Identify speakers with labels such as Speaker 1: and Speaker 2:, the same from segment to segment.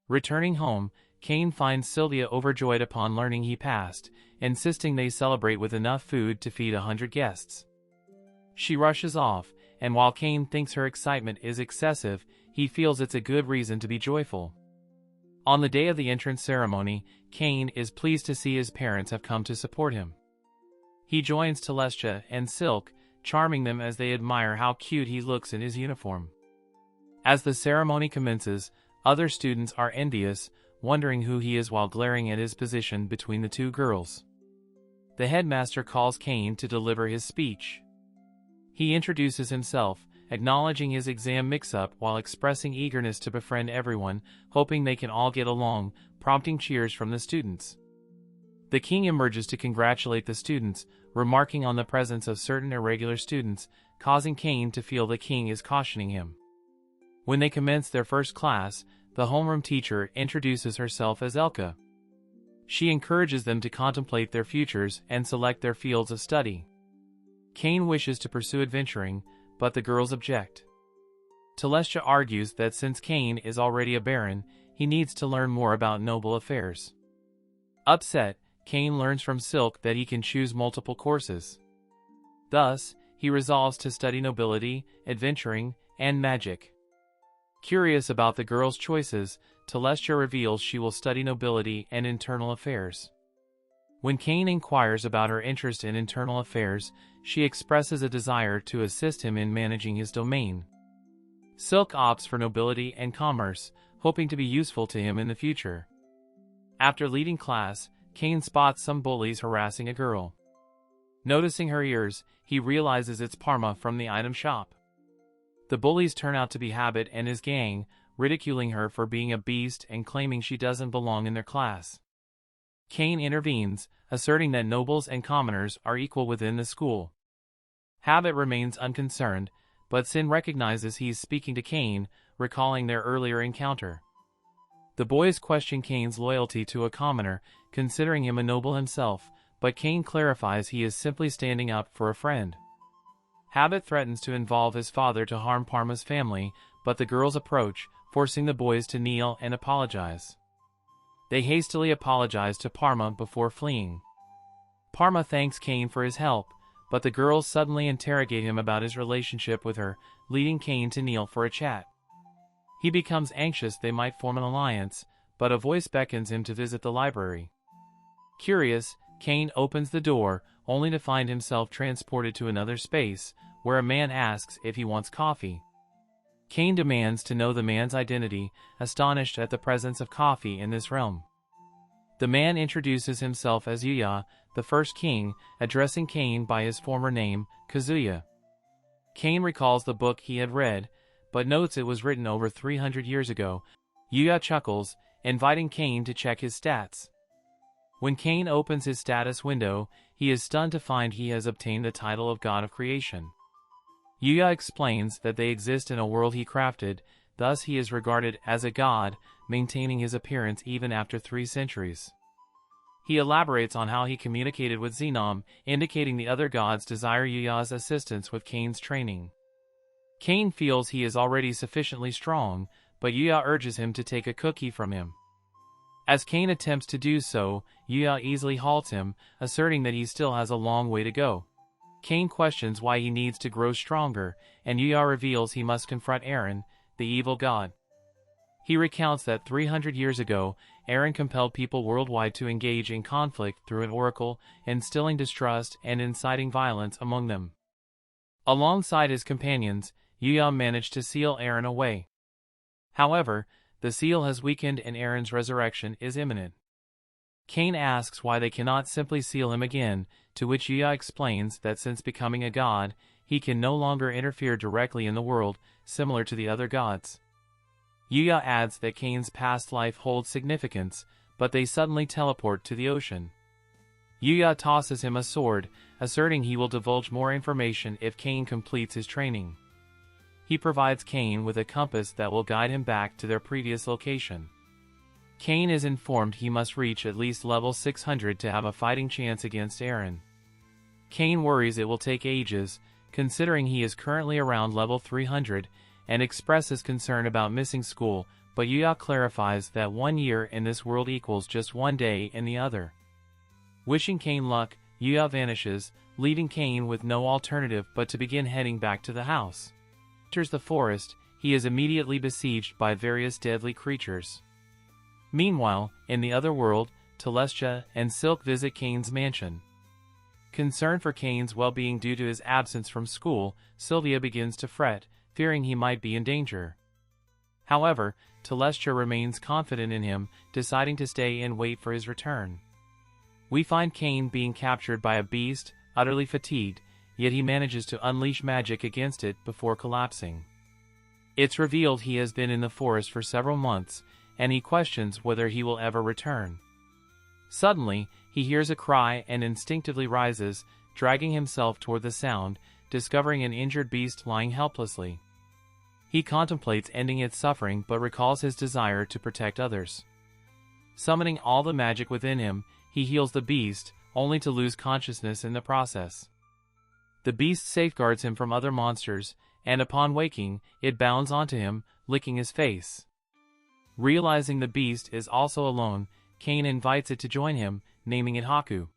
Speaker 1: Returning home, Cain finds Sylvia overjoyed upon learning he passed, insisting they celebrate with enough food to feed 100 guests. She rushes off, and while Cain thinks her excitement is excessive, he feels it's a good reason to be joyful. On the day of the entrance ceremony, Cain is pleased to see his parents have come to support him. He joins Telestia and Silk, charming them as they admire how cute he looks in his uniform. As the ceremony commences, other students are envious, wondering who he is while glaring at his position between the two girls. The headmaster calls Cain to deliver his speech. He introduces himself, acknowledging his exam mix-up while expressing eagerness to befriend everyone, hoping they can all get along, prompting cheers from the students. The king emerges to congratulate the students, remarking on the presence of certain irregular students, causing Cain to feel the king is cautioning him. When they commence their first class, the homeroom teacher introduces herself as Elka. She encourages them to contemplate their futures and select their fields of study. Cain wishes to pursue adventuring, but the girls object. Telestia argues that since Cain is already a baron, he needs to learn more about noble affairs. Upset, Cain learns from Silk that he can choose multiple courses. Thus, he resolves to study nobility, adventuring, and magic. Curious about the girls' choices, Telestia reveals she will study nobility and internal affairs. When Cain inquires about her interest in internal affairs, she expresses a desire to assist him in managing his domain. Silk opts for nobility and commerce, hoping to be useful to him in the future. After leading class, Cain spots some bullies harassing a girl. Noticing her ears, he realizes it's Parma from the item shop. The bullies turn out to be Habit and his gang, ridiculing her for being a beast and claiming she doesn't belong in their class. Cain intervenes, asserting that nobles and commoners are equal within the school. Habit remains unconcerned, but Sin recognizes he's speaking to Cain, recalling their earlier encounter. The boys question Cain's loyalty to a commoner, considering him a noble himself, but Cain clarifies he is simply standing up for a friend. Habit threatens to involve his father to harm Parma's family, but the girls approach, forcing the boys to kneel and apologize. They hastily apologize to Parma before fleeing. Parma thanks Cain for his help, but the girls suddenly interrogate him about his relationship with her, leading Cain to kneel for a chat. He becomes anxious they might form an alliance, but a voice beckons him to visit the library. Curious, Cain opens the door, only to find himself transported to another space, where a man asks if he wants coffee. Cain demands to know the man's identity, astonished at the presence of coffee in this realm. The man introduces himself as Yuya, the first king, addressing Cain by his former name, Kazuya. Cain recalls the book he had read, but notes it was written over 300 years ago. Yuya chuckles, inviting Cain to check his stats. When Cain opens his status window, he is stunned to find he has obtained the title of God of Creation. Yuya explains that they exist in a world he crafted, thus he is regarded as a god, maintaining his appearance even after 3 centuries. He elaborates on how he communicated with Xenom, indicating the other gods desire Yuya's assistance with Cain's training. Cain feels he is already sufficiently strong, but Yuya urges him to take a cookie from him. As Cain attempts to do so, Yuya easily halts him, asserting that he still has a long way to go. Cain questions why he needs to grow stronger, and Yuya reveals he must confront Aaron, the evil god. He recounts that 300 years ago, Aaron compelled people worldwide to engage in conflict through an oracle, instilling distrust and inciting violence among them. Alongside his companions, Yuya managed to seal Aaron away. However, the seal has weakened and Aaron's resurrection is imminent. Cain asks why they cannot simply seal him again, to which Yuya explains that since becoming a god, he can no longer interfere directly in the world, similar to the other gods. Yuya adds that Cain's past life holds significance, but they suddenly teleport to the ocean. Yuya tosses him a sword, asserting he will divulge more information if Cain completes his training. He provides Cain with a compass that will guide him back to their previous location. Cain is informed he must reach at least level 600 to have a fighting chance against Aaron. Cain worries it will take ages, considering he is currently around level 300, and expresses concern about missing school, but Yuya clarifies that 1 year in this world equals just 1 day in the other. Wishing Cain luck, Yuya vanishes, leaving Cain with no alternative but to begin heading back to the house. Enters the forest, he is immediately besieged by various deadly creatures. Meanwhile, in the other world, Telestia and Silk visit Cain's mansion. Concerned for Cain's well-being due to his absence from school, Sylvia begins to fret, fearing he might be in danger. However, Telestia remains confident in him, deciding to stay and wait for his return. We find Cain being captured by a beast, utterly fatigued, yet he manages to unleash magic against it before collapsing. It's revealed he has been in the forest for several months, and he questions whether he will ever return. Suddenly, he hears a cry and instinctively rises, dragging himself toward the sound, discovering an injured beast lying helplessly. He contemplates ending its suffering but recalls his desire to protect others. Summoning all the magic within him, he heals the beast, only to lose consciousness in the process. The beast safeguards him from other monsters, and upon waking, it bounds onto him, licking his face. Realizing the beast is also alone, Cain invites it to join him, naming it Haku.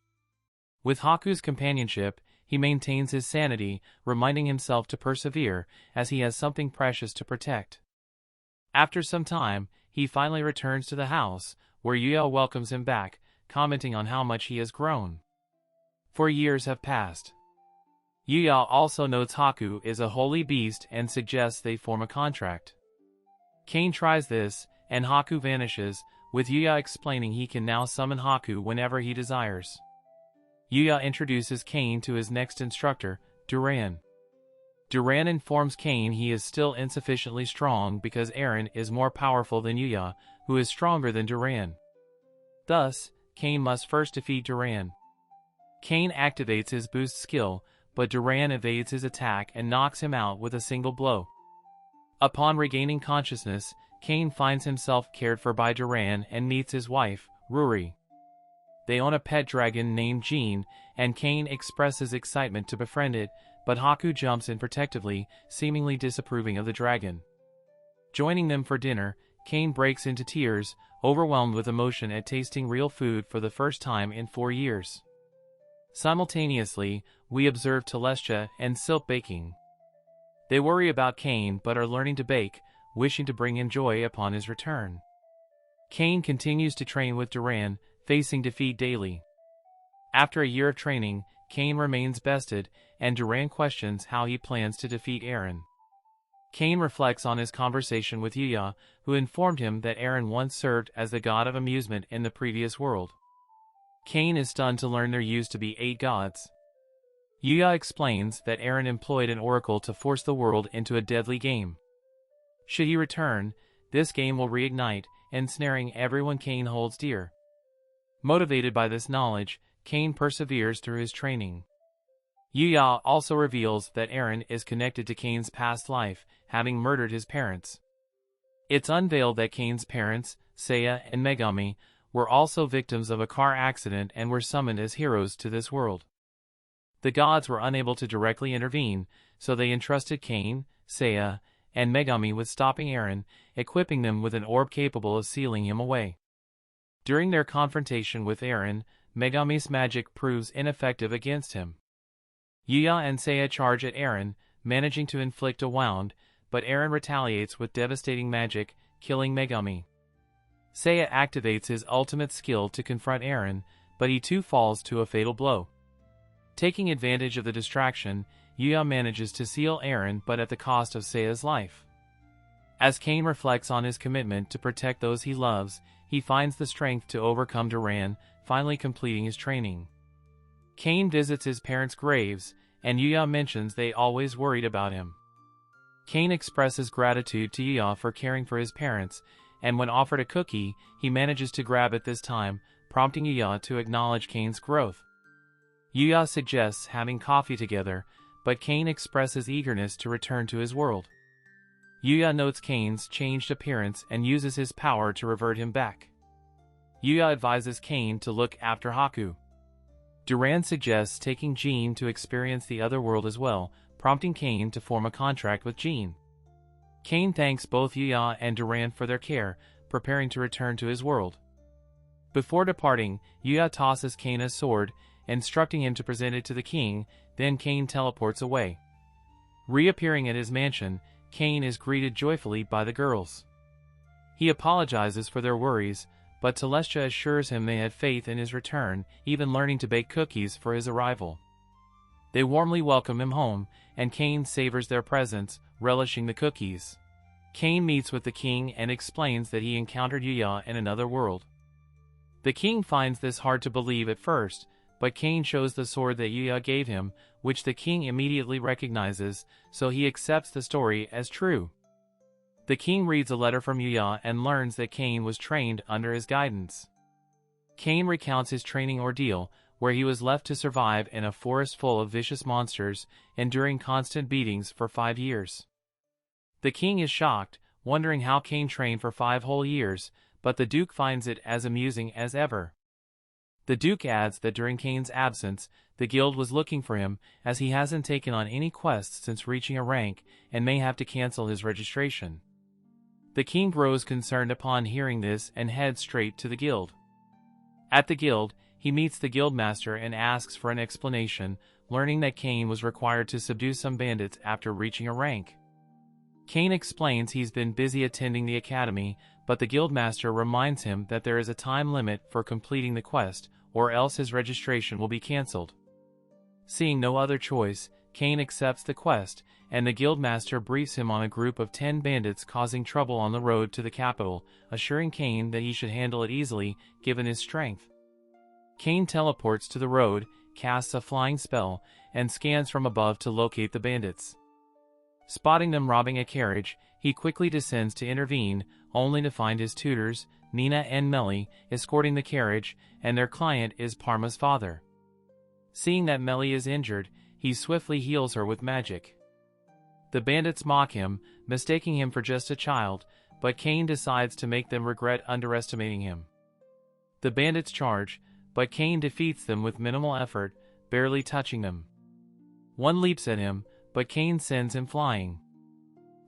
Speaker 1: With Haku's companionship, he maintains his sanity, reminding himself to persevere, as he has something precious to protect. After some time, he finally returns to the house, where Yuya welcomes him back, commenting on how much he has grown. 4 years have passed. Yuya also notes Haku is a holy beast and suggests they form a contract. Cain tries this, and Haku vanishes, with Yuya explaining he can now summon Haku whenever he desires. Yuya introduces Cain to his next instructor, Duran. Duran informs Cain he is still insufficiently strong because Eren is more powerful than Yuya, who is stronger than Duran. Thus, Cain must first defeat Duran. Cain activates his boost skill, but Duran evades his attack and knocks him out with a single blow. Upon regaining consciousness, Cain finds himself cared for by Duran and meets his wife, Ruri. They own a pet dragon named Jean, and Cain expresses excitement to befriend it, but Haku jumps in protectively, seemingly disapproving of the dragon. Joining them for dinner, Cain breaks into tears, overwhelmed with emotion at tasting real food for the first time in 4 years. Simultaneously, we observe Telestia and Silk baking. They worry about Cain but are learning to bake, wishing to bring him joy upon his return. Cain continues to train with Duran, facing defeat daily. After a year of training, Cain remains bested, and Duran questions how he plans to defeat Eren. Cain reflects on his conversation with Yuya, who informed him that Eren once served as the god of amusement in the previous world. Cain is stunned to learn there used to be 8 gods. Yuya explains that Eren employed an oracle to force the world into a deadly game. Should he return, this game will reignite, ensnaring everyone Cain holds dear. Motivated by this knowledge, Cain perseveres through his training. Yuya also reveals that Eren is connected to Cain's past life, having murdered his parents. It's unveiled that Cain's parents, Seiya and Megami, were also victims of a car accident and were summoned as heroes to this world. The gods were unable to directly intervene, so they entrusted Cain, Seiya, and Megami with stopping Eren, equipping them with an orb capable of sealing him away. During their confrontation with Eren, Megami's magic proves ineffective against him. Yuya and Seiya charge at Eren, managing to inflict a wound, but Eren retaliates with devastating magic, killing Megami. Seiya activates his ultimate skill to confront Eren, but he too falls to a fatal blow. Taking advantage of the distraction, Yuya manages to seal Eren but at the cost of Seiya's life. As Cain reflects on his commitment to protect those he loves, he finds the strength to overcome Duran, finally completing his training. Cain visits his parents' graves, and Yuya mentions they always worried about him. Cain expresses gratitude to Yuya for caring for his parents, and when offered a cookie, he manages to grab it this time, prompting Yuya to acknowledge Cain's growth. Yuya suggests having coffee together, but Cain expresses eagerness to return to his world. Yuya notes Cain's changed appearance and uses his power to revert him back. Yuya advises Cain to look after Haku. Duran suggests taking Jean to experience the other world as well, prompting Cain to form a contract with Jean. Cain thanks both Yuya and Durant for their care, preparing to return to his world. Before departing, Yuya tosses Cain a sword, instructing him to present it to the king, then Cain teleports away. Reappearing at his mansion, Cain is greeted joyfully by the girls. He apologizes for their worries, but Telestia assures him they had faith in his return, even learning to bake cookies for his arrival. They warmly welcome him home, and Cain savors their presence, relishing the cookies. Cain meets with the king and explains that he encountered Yuya in another world. The king finds this hard to believe at first, but Cain shows the sword that Yuya gave him, which the king immediately recognizes, so he accepts the story as true. The king reads a letter from Yuya and learns that Cain was trained under his guidance. Cain recounts his training ordeal, where he was left to survive in a forest full of vicious monsters, enduring constant beatings for 5 years. The king is shocked, wondering how Cain trained for 5 whole years, but the duke finds it as amusing as ever. The duke adds that during Cain's absence, the guild was looking for him, as he hasn't taken on any quests since reaching a rank, and may have to cancel his registration. The king grows concerned upon hearing this and heads straight to the guild. At the guild, he meets the guildmaster and asks for an explanation, learning that Cain was required to subdue some bandits after reaching a rank. Cain explains he's been busy attending the academy, but the guildmaster reminds him that there is a time limit for completing the quest, or else his registration will be cancelled. Seeing no other choice, Cain accepts the quest, and the guildmaster briefs him on a group of 10 bandits causing trouble on the road to the capital, assuring Cain that he should handle it easily, given his strength. Cain teleports to the road, casts a flying spell, and scans from above to locate the bandits. Spotting them robbing a carriage, he quickly descends to intervene, only to find his tutors, Nina and Melly, escorting the carriage, and their client is Parma's father. Seeing that Melly is injured, he swiftly heals her with magic. The bandits mock him, mistaking him for just a child, but Cain decides to make them regret underestimating him. The bandits charge, but Cain defeats them with minimal effort, barely touching them. One leaps at him, but Cain sends him flying.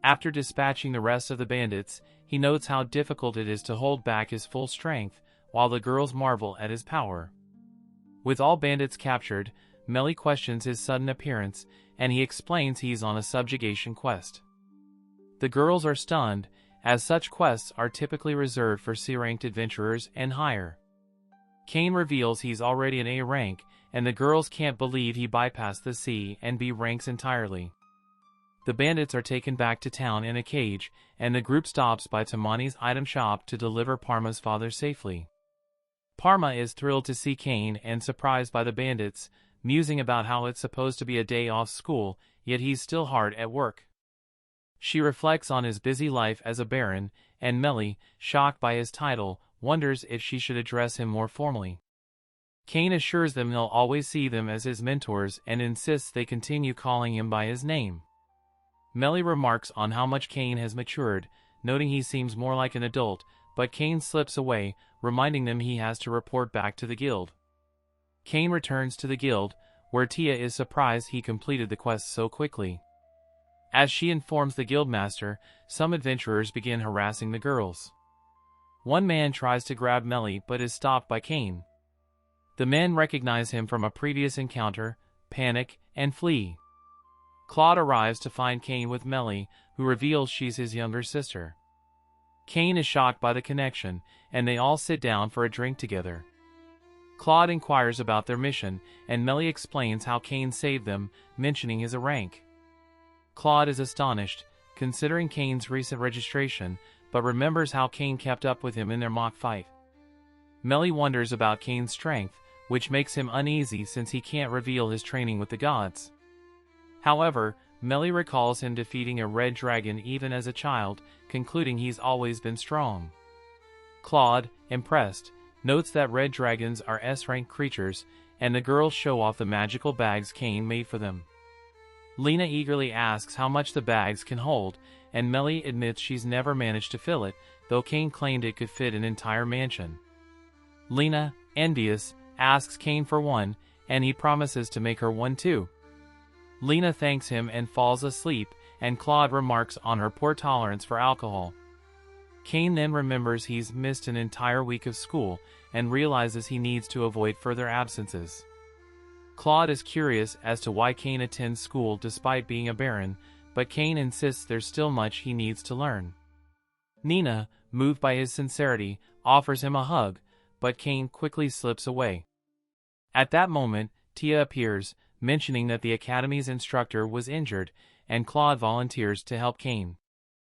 Speaker 1: After dispatching the rest of the bandits, he notes how difficult it is to hold back his full strength, while the girls marvel at his power. With all bandits captured, Melly questions his sudden appearance, and he explains he's on a subjugation quest. The girls are stunned, as such quests are typically reserved for C-ranked adventurers and higher. Cain reveals he's already an A rank, and the girls can't believe he bypassed the C and B ranks entirely. The bandits are taken back to town in a cage, and the group stops by Tamani's item shop to deliver Parma's father safely. Parma is thrilled to see Cain and surprised by the bandits, musing about how it's supposed to be a day off school, yet he's still hard at work. She reflects on his busy life as a baron, and Melly, shocked by his title, wonders if she should address him more formally. Cain assures them he'll always see them as his mentors and insists they continue calling him by his name. Melly remarks on how much Cain has matured, noting he seems more like an adult, but Cain slips away, reminding them he has to report back to the guild. Cain returns to the guild, where Tia is surprised he completed the quest so quickly. As she informs the guildmaster, some adventurers begin harassing the girls. One man tries to grab Melly but is stopped by Cain. The men recognize him from a previous encounter, panic, and flee. Claude arrives to find Cain with Melly, who reveals she's his younger sister. Cain is shocked by the connection, and they all sit down for a drink together. Claude inquires about their mission, and Melly explains how Cain saved them, mentioning his rank. Claude is astonished, considering Cain's recent registration, but remembers how Cain kept up with him in their mock fight. Melly wonders about Cain's strength, which makes him uneasy since he can't reveal his training with the gods. However, Melly recalls him defeating a red dragon even as a child, concluding he's always been strong. Claude, impressed, notes that red dragons are S-rank creatures, and the girls show off the magical bags Cain made for them. Lena eagerly asks how much the bags can hold, and Melly admits she's never managed to fill it, though Cain claimed it could fit an entire mansion. Lena, envious, asks Cain for one, and he promises to make her one too. Lena thanks him and falls asleep, and Claude remarks on her poor tolerance for alcohol. Cain then remembers he's missed an entire week of school and realizes he needs to avoid further absences. Claude is curious as to why Cain attends school despite being a baron, but Cain insists there's still much he needs to learn. Nina, moved by his sincerity, offers him a hug, but Cain quickly slips away. At that moment, Tia appears, mentioning that the academy's instructor was injured, and Claude volunteers to help Cain.